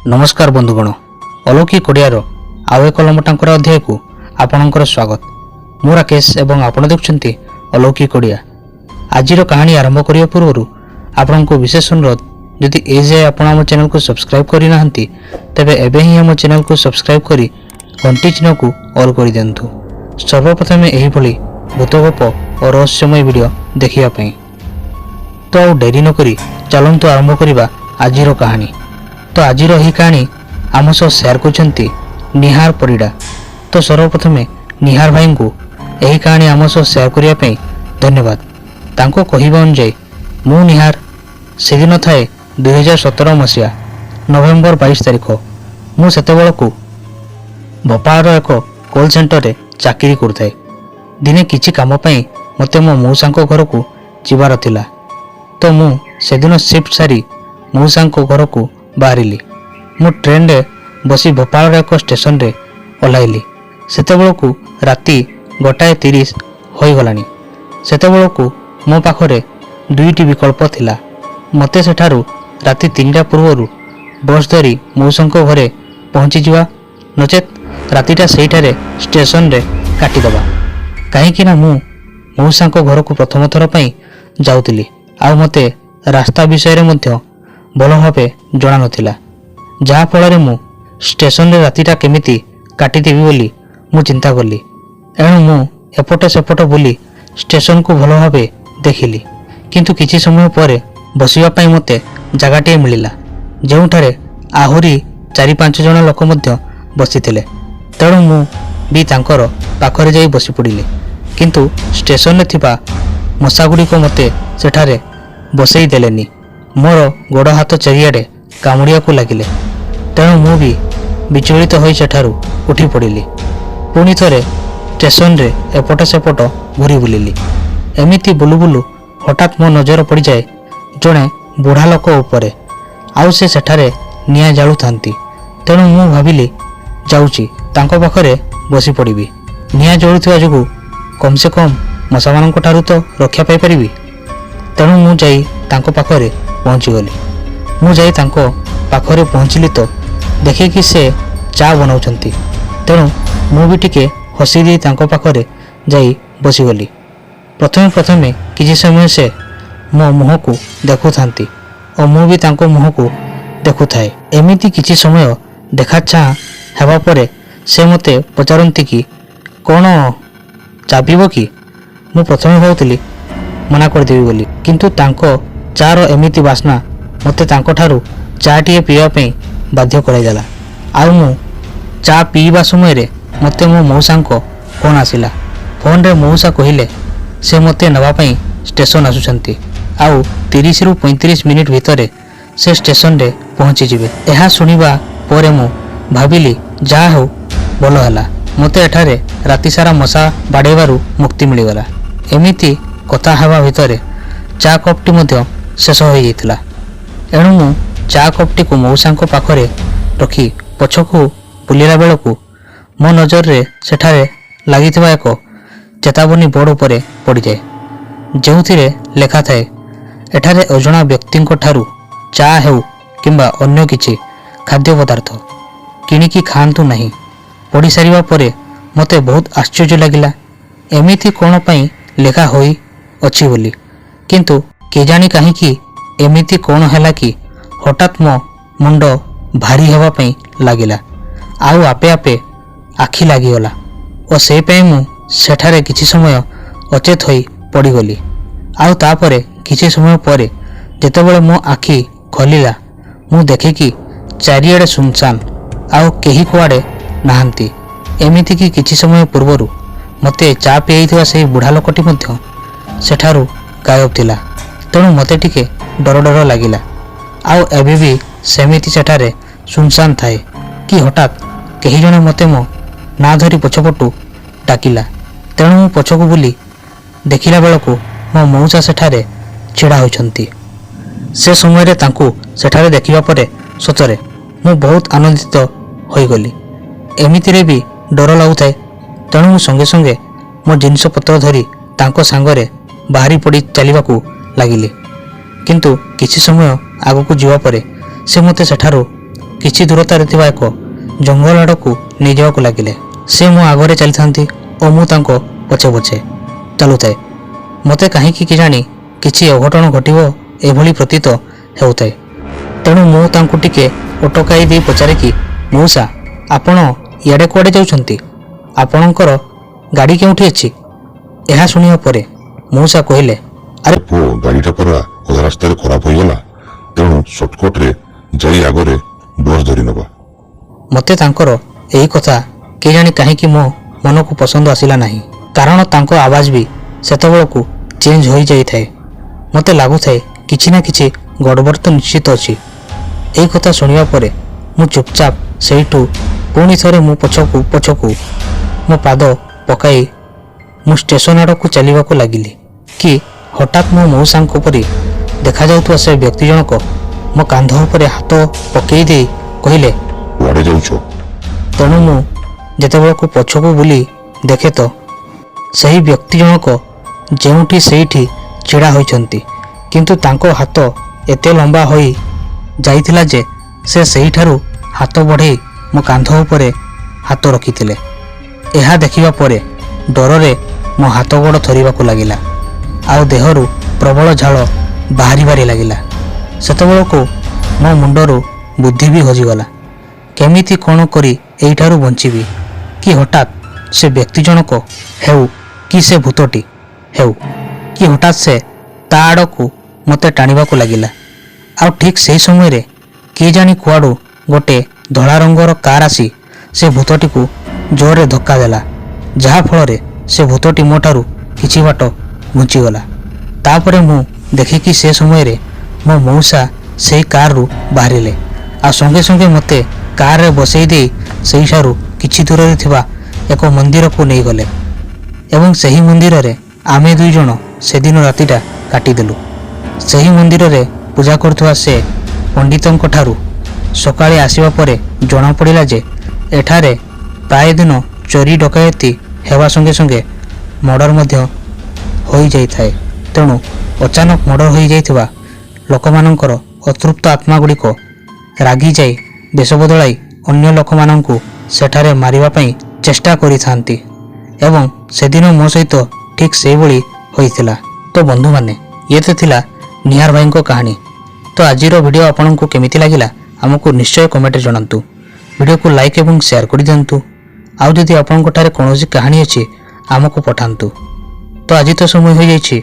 नमस्कार बंधुगण, अलौकिक ओडियार आउ एक लंबटांकर अध्याय को आपणकर स्वागत। मु राकेश एवं आपण देखुंती अलौकिक ओडिया। आजिर कहानी आरंभ करिया पूर्व आपण को विशेष अनुरोध, यदि ए जाए आपण आम चैनल को सब्सक्राइब करि नाहंती तेबे एबे ही आम चैनल को सब्सक्राइब करी घंटी चिन्ह को ऑल करि देंतु। सर्वप्रथम एही भली भूतगप और रहस्यमय वीडियो देखिया पई। तो आउ डेरी न करी चलंतु आरंभ करिबा आजिर कहानी। तो आजिर ही कहानी आम सह शेयर करछंती निहार परिडा। तो सर्वप्रथम निहार भाई को यही कहानी आम सह शेयर करिया पई धन्यवाद। तांको कहिबा अनुसार मु निहार से दिन थाए 2017 मसीहा नवेम्बर 22 तारिख। मु सेतेबेल को भोपाल एक कॉल सेंटर रे चाकरी करथाए। दिने किछि काम पई मते मो मौसांको घर को जिबार थिला। तो मु सेदिन शिफ्ट सारी मौसांको घर को बाहरिली। मु ट्रेन रे बसी भोपाल एक स्टेशन रे ओह्लाइली। सेतेबेल को राति 1:30 होई गलानी। सेतेबेल को मो पाखरे दुईटी विकल्प थिला। मते सेठारु राति 3टा पूर्वरु बस धरी मौसांको घरे पहुंची जिवा, नचेत रातिटा सेठारे स्टेशन रे काटी दबा। काहेकि ना मु मौसांको घर को प्रथम थर पई जाउतिली। आ मते रास्ता विषय रे मध्य भल भावे जणा नथिला, जहा फल मु स्टेशन रे रातिटा केमिति काटिदेवी बोली मु चिंता कली। एणु मु एपटे सेपटे बुली स्टेशन को भल भावे देखिली। किंतु किछि समय परे बसिबा पई मते जगाटे मिलिला, जेउठारे आहुरी 4-5 जण लोक मध्य बसिथिले। तेणु मु भी तांकर पाखरे जाई बसी पड़िले। किंतु स्टेशन रे थिबा मशागुड़ी को मते सेठारे बसई देलेनी। मोर गोड़ हाथ चारिआडे कामुड़िया को लगिले। तेणु मु भी विचलित होई सेठारु उठी पड़िली। पुणी थरे स्टेशन रे एपट सेपट घूरी बुलिली। एमिति बुलु बुलु हठात मो नजर पड़ जाए जड़े बुढ़ा लोक उपरे। आउ से सेठारे निया जालु थांती। तेणु मु भाबिली जाउची तांको पाखरे बसी पड़िबी। निया जळुथिबा जोगु कम से कम मशा मानक ठारू तो रक्षा पाई परिबी। तेणु मु जाई तांको पाखरे पहुंची गली। मु जाई तांको पाखरे पहुंचली तो देखे कि से चा बनाउछंती। तेणु मु भी टिके हसी दे तांको पाखरे जाई बसी गली। प्रथमे किछि समय से मो मुह को देखु थांती और मु भी तांको मुह को देखु थाए। एमिति किछि समय देखा चा हेबा परे से मते पचारंती कि कोन चा पीबो कि। मु प्रथमे भावुतिली मना कर देबी बोली, किंतु तांको चार एमिति बास्ना मते तांको ठारू चाटिए पीवा पई बाध्य कराई देला। आउ मु चा पीवा समय रे मते मो मौसांको फोन आसिला। फोन रे मौसा कहिले से मते नवा पई स्टेशन आसुछंती। आउ 30 रु 35 मिनिट भितरे से स्टेशन रे पहुंची जिवे। एहा सुनिबा परे मु भाबिली जा हो भलो हला, मते एठारे राति सारा मशा बाडेबारु मुक्ति मिलिगला। एमिति कथा हेबा भितरे चा कपटी मध्य शेष हो जाइतिला। एणु मु चा कपटी को मौसांको पाखरे रखी पछकु बुलिला बेलकु मो नजर रे सेठारे लागिथिबा एक चेतावनी बोर्ड उपरे पड़ी जाए, जेउथिरे लेखा थाए एठारे अजणा व्यक्तिंको ठारू चा हेउ किंबा अन्य किछि खाद्य पदार्थ किणिकी खाआंतु नहीं। पढ़ी सारिबा परे मते बहुत आश्चर्य लागिला एमिति कोन पई लेखा होई अछि बोली। किंतु केजाणी काहीकि एमिति कोन हैला कि हठात मो मुंड भारी हेबा पई लागिला। आउ आपे आपे आखि लागिगला और से पई मु सेठारे किछि समय अचेत होई पड़ीगली। आउ तापरे किछि समय परे जेतेबेले मो आखि खोलिला मु देखे कि चारिआडे सुनसान आउ केही कुआडे नाहंती। एमिति कि किछि समय पूर्वरु मते चा पियाइथिबा सेही बुढ़ा लोकटी मध्य सेठारु गायब थिला। तेणु मते टिके डर डर लागिला। आउ एबे भी सेमिति सेठारे सुनसान थाए कि हठात केही जणे मते मो ना धरी पछपटु डाकिला। तेणु मु पछकु बुली देखिला बेलकु मो मौसा सेठारे छिड़ा होइछंती। से समय रे तांकु सेठारे देखिबा परे सतरे मु बहुत आनंदित होई गली। एमितिरे भी डर लागुଥାଏ। तेणु मु संगे संगे मो जिनिष पत्र धरी तांको सांगरे बाहरी पड़ी चलिबाकू लागिली। किंतु किछि समय आगकू जीवा परे से मते सेठारो କିଛି ଦୂରତାରେ ଥିବା ଏକ ଜଙ୍ଗଲ ଆଡ଼କୁ ନେଇଯିବାକୁ ଲାଗିଲେ। ସେ ମୋ ଆଗରେ ଚାଲିଥାନ୍ତି ଓ ମୁଁ ତାଙ୍କ ପଛେ ପଛେ ଚାଲୁଥାଏ। ମୋତେ କାହିଁକି କେଜାଣି କିଛି ଅଘଟଣ ଘଟିବ ଏଭଳି ପ୍ରତୀତ ହେଉଥାଏ। ତେଣୁ ମୁଁ ତାଙ୍କୁ ଟିକେ ଅଟକାଇ ଦେଇ ପଚାରେ କି, ମଉସା ଆପଣ ଇଆଡ଼େ କୁଆଡ଼େ ଯାଉଛନ୍ତି? ଆପଣଙ୍କର ଗାଡ଼ି କେଉଁଠି ଅଛି? ଏହା ଶୁଣିବା ପରେ ମଉସା କହିଲେ, ଆରେ ପୁଅ, ଗାଡ଼ିଟା ପରା ଅଧା ରାସ୍ତାରେ ଖରାପ ହୋଇଗଲା, ତେଣୁ ସର୍ଟକଟ୍ରେ ଯାଇ ଆଗରେ ବସ୍ ଧରି ନେବା। ମୋତେ ତାଙ୍କର ଏହି କଥା କେଜାଣି କାହିଁକି ମୋ ମନକୁ ପସନ୍ଦ ଆସିଲା ନାହିଁ। କାରଣ ତାଙ୍କ ଆବାଜ ବି ସେତେବେଳକୁ ଚେଞ୍ଜ ହୋଇଯାଇଥାଏ। ମୋତେ ଲାଗୁଥାଏ କିଛି ନା କିଛି ଗଡ଼ବଡ଼ ତ ନିଶ୍ଚିତ ଅଛି। ଏହି କଥା ଶୁଣିବା ପରେ ମୁଁ ଚୁପଚାପ ସେଇଠୁ ପୁଣି ଥରେ ମୁଁ ପଛକୁ ମୋ ପାଦ ପକାଇ ମୁଁ ଷ୍ଟେସନ ଆଡ଼କୁ ଚାଲିବାକୁ ଲାଗିଲି କି ହଠାତ୍ ମୋ ମଉସାଙ୍କ ପରି ଦେଖାଯାଉଥିବା ସେ ବ୍ୟକ୍ତି ଜଣକ ମୋ କାନ୍ଧ ଉପରେ ହାତ ପକାଇ ଦେଇ କହିଲେ, କୁଆଡ଼େ ଯାଉଛ? ତେଣୁ ମୁଁ ଯେତେବେଳକୁ ପଛକୁ ବୁଲି ଦେଖେ ତ ସେହି ବ୍ୟକ୍ତି ଜଣକ ଯେଉଁଠି ସେଇଠି ଛିଡ଼ା ହୋଇଛନ୍ତି, କିନ୍ତୁ ତାଙ୍କ ହାତ ଏତେ ଲମ୍ବା ହୋଇ ଯାଇଥିଲା ଯେ ସେ ସେହିଠାରୁ ହାତ ବଢ଼େଇ ମୋ କାନ୍ଧ ଉପରେ ହାତ ରଖିଥିଲେ। ଏହା ଦେଖିବା ପରେ ଡରରେ ମୋ ହାତ ଗୋଡ଼ ଥରିବାକୁ ଲାଗିଲା ଆଉ ଦେହରୁ ପ୍ରବଳ ଝାଳ ବାହାରିବାରେ ଲାଗିଲା। ସେତେବେଳକୁ ମୋ ମୁଣ୍ଡରୁ ବୁଦ୍ଧି ବି ହଜିଗଲା। କେମିତି କ'ଣ କରି ଏଇଠାରୁ ବଞ୍ଚିବି? କି ହଠାତ୍ ସେ ବ୍ୟକ୍ତି ଜଣକ ହେଉ କି ସେ ଭୂତଟି ହେଉ କି ହଠାତ୍ ସେ ତା ଆଡ଼କୁ ମୋତେ ଟାଣିବାକୁ ଲାଗିଲା। ଆଉ ଠିକ୍ ସେହି ସମୟରେ କିଏ ଜାଣି କୁଆଡ଼ୁ ଗୋଟେ ଧଳା ରଙ୍ଗର କାର୍ ଆସି ସେ ଭୂତଟିକୁ ଜୋରରେ ଧକ୍କା ଦେଲା, ଯାହାଫଳରେ ସେ ଭୂତଟି ମୋ ଠାରୁ କିଛି ବାଟ ଘୁଞ୍ଚିଗଲା। ତାପରେ ମୁଁ ଦେଖିକି ସେ ସମୟରେ ମୋ ମଉସା ସେହି କାର୍ରୁ ବାହାରିଲେ ଆଉ ସଙ୍ଗେ ସଙ୍ଗେ ମୋତେ କାର୍ରେ ବସେଇ ଦେଇ ସେହିଠାରୁ କିଛି ଦୂରରେ ଥିବା ଏକ ମନ୍ଦିରକୁ ନେଇଗଲେ ଏବଂ ସେହି ମନ୍ଦିରରେ ଆମେ ଦୁଇ ଜଣ ସେଦିନ ରାତିଟା କାଟିଦେଲୁ। ସେହି ମନ୍ଦିରରେ ପୂଜା କରୁଥିବା ସେ ପଣ୍ଡିତଙ୍କ ଠାରୁ ସକାଳେ ଆସିବା ପରେ ଜଣାପଡ଼ିଲା ଯେ ଏଠାରେ ପ୍ରାୟ ଦିନ ଚୋରି ଡକାୟତି ହେବା ସଙ୍ଗେ ସଙ୍ଗେ ମର୍ଡର ମଧ୍ୟ ହୋଇଯାଇଥାଏ। ତେଣୁ ଅଚାନକ ମର୍ଡର ହୋଇଯାଇଥିବା ଲୋକମାନଙ୍କର ଅତୃପ୍ତ ଆତ୍ମାଗୁଡ଼ିକ ରାଗିଯାଇ ବେଶ ବଦଳାଇ ଅନ୍ୟ ଲୋକମାନଙ୍କୁ ସେଠାରେ ମାରିବା ପାଇଁ ଚେଷ୍ଟା କରିଥାନ୍ତି ଏବଂ ସେଦିନ ମୋ ସହିତ ଠିକ୍ ସେଇଭଳି ହୋଇଥିଲା। ତ ବନ୍ଧୁମାନେ, ଇଏ ତ ଥିଲା ନିହାର ଭାଇଙ୍କ କାହାଣୀ। ତ ଆଜିର ଭିଡ଼ିଓ ଆପଣଙ୍କୁ କେମିତି ଲାଗିଲା ଆମକୁ ନିଶ୍ଚୟ କମେଣ୍ଟରେ ଜଣାନ୍ତୁ। ଭିଡ଼ିଓକୁ ଲାଇକ୍ ଏବଂ ସେୟାର କରିଦିଅନ୍ତୁ। ଆଉ ଯଦି ଆପଣଙ୍କଠାରେ କୌଣସି କାହାଣୀ ଅଛି ଆମକୁ ପଠାନ୍ତୁ। ତ ଆଜି ତ ସମୟ ହୋଇଯାଇଛି,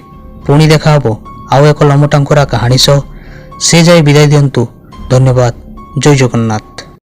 ପୁଣି ଦେଖା ହେବ ଆଉ ଏକ ଲମ୍ବଟାଙ୍କୁରା କାହାଣୀ ସହ। ସେ ଯାଇ ବିଦାୟ ଦିଅନ୍ତୁ। ଧନ୍ୟବାଦ। ଜୟ ଜଗନ୍ନାଥ।